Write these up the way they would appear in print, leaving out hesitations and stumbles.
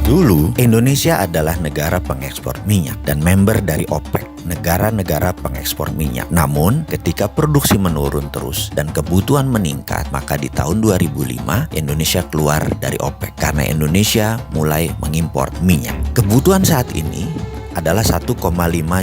Dulu, Indonesia adalah negara pengekspor minyak dan member dari OPEC, negara-negara pengekspor minyak. Namun, ketika produksi menurun terus dan kebutuhan meningkat, maka di tahun 2005 Indonesia keluar dari OPEC karena Indonesia mulai mengimpor minyak. Kebutuhan saat ini adalah 1,5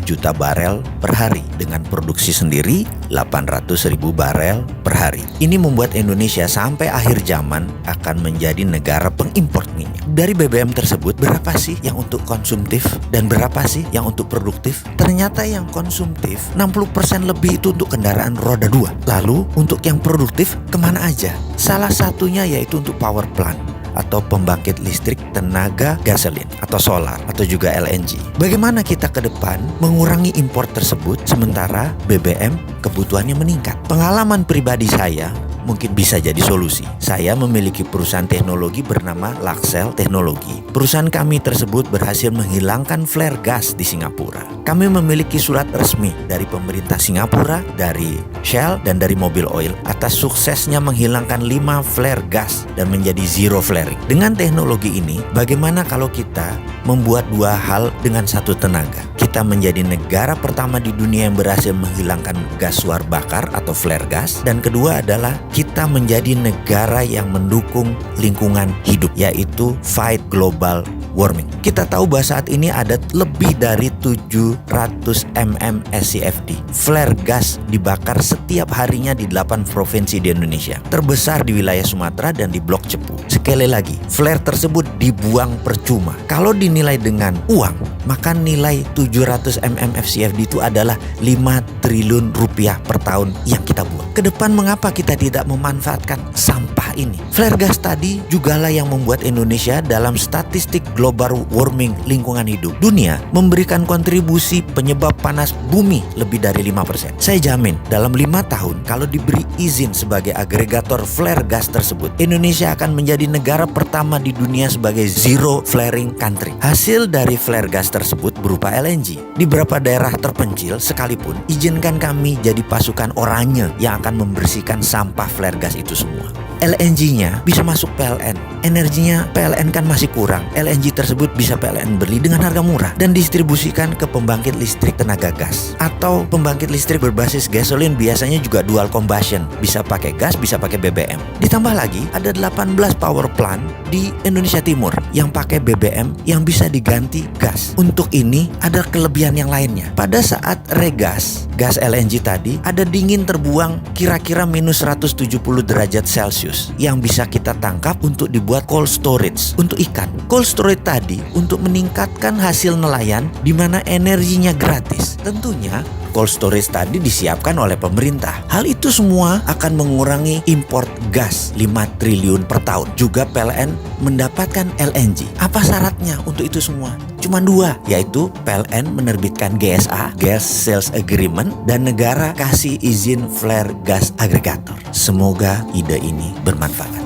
juta barel per hari dengan produksi sendiri 800.000 barel per hari. Ini membuat Indonesia sampai akhir zaman akan menjadi negara pengimpor minyak. Dari BBM tersebut, berapa sih yang untuk konsumtif dan berapa sih yang untuk produktif? Ternyata yang konsumtif 60% lebih itu untuk kendaraan roda 2. Lalu untuk yang produktif kemana aja? Salah satunya yaitu untuk power plant atau pembangkit listrik tenaga gasolin atau solar atau juga LNG. Bagaimana kita ke depan mengurangi impor tersebut sementara BBM kebutuhannya meningkat? Pengalaman pribadi saya mungkin bisa jadi solusi. Saya memiliki perusahaan teknologi bernama Laxel Teknologi. Perusahaan kami tersebut berhasil menghilangkan flare gas di Singapura. Kami memiliki surat resmi dari pemerintah Singapura, dari Shell, dan dari Mobil Oil atas suksesnya menghilangkan 5 flare gas dan menjadi zero flaring. Dengan teknologi ini, bagaimana kalau kita membuat dua hal dengan satu tenaga? Kita menjadi negara pertama di dunia yang berhasil menghilangkan gas suar bakar atau flare gas, dan kedua adalah kita menjadi negara yang mendukung lingkungan hidup, yaitu fight global warming. Kita tahu bahwa saat ini ada lebih dari 700 mm SCFD flare gas dibakar setiap harinya di 8 provinsi di Indonesia, terbesar di wilayah Sumatera dan di Blok Cepu. Sekali lagi, flare tersebut dibuang percuma. Kalau dinilai dengan uang, maka nilai 700 mm FCFD itu adalah 5 triliun rupiah per tahun yang kita buang. Kedepan mengapa kita tidak memanfaatkan sampah ini? Flare gas tadi jugalah yang membuat Indonesia dalam statistik global warming lingkungan hidup dunia memberikan kontribusi penyebab panas bumi lebih dari 5%. Saya jamin dalam 5 tahun kalau diberi izin sebagai agregator flare gas tersebut, Indonesia akan menjadi negara pertama di dunia sebagai zero flaring country. Hasil dari flare gas tersebut berupa LNG. Di beberapa daerah terpencil sekalipun, izinkan kami jadi pasukan oranye yang akan membersihkan sampah flare gas itu semua. LNG-nya bisa masuk PLN. Energinya PLN kan masih kurang. LNG tersebut bisa PLN beli dengan harga murah dan distribusikan ke pembangkit listrik tenaga gas atau pembangkit listrik berbasis gasolin, biasanya juga dual combustion, bisa pakai gas, bisa pakai BBM. Ditambah lagi ada 18 power plant di Indonesia Timur yang pakai BBM yang bisa diganti gas. Untuk ini ada kelebihan yang lainnya. Pada saat regas gas LNG tadi, ada dingin terbuang kira-kira minus 170 derajat Celcius yang bisa kita tangkap untuk dibuat cold storage untuk ikan. Cold storage tadi untuk meningkatkan hasil nelayan di mana energinya gratis. Tentunya cold storage tadi disiapkan oleh pemerintah. Hal itu semua akan mengurangi import gas 5 triliun per tahun. Juga PLN mendapatkan LNG. Apa syaratnya untuk itu semua? Cuma 2, yaitu PLN menerbitkan GSA, Gas Sales Agreement, dan negara kasih izin flare gas agregator. Semoga ide ini bermanfaat.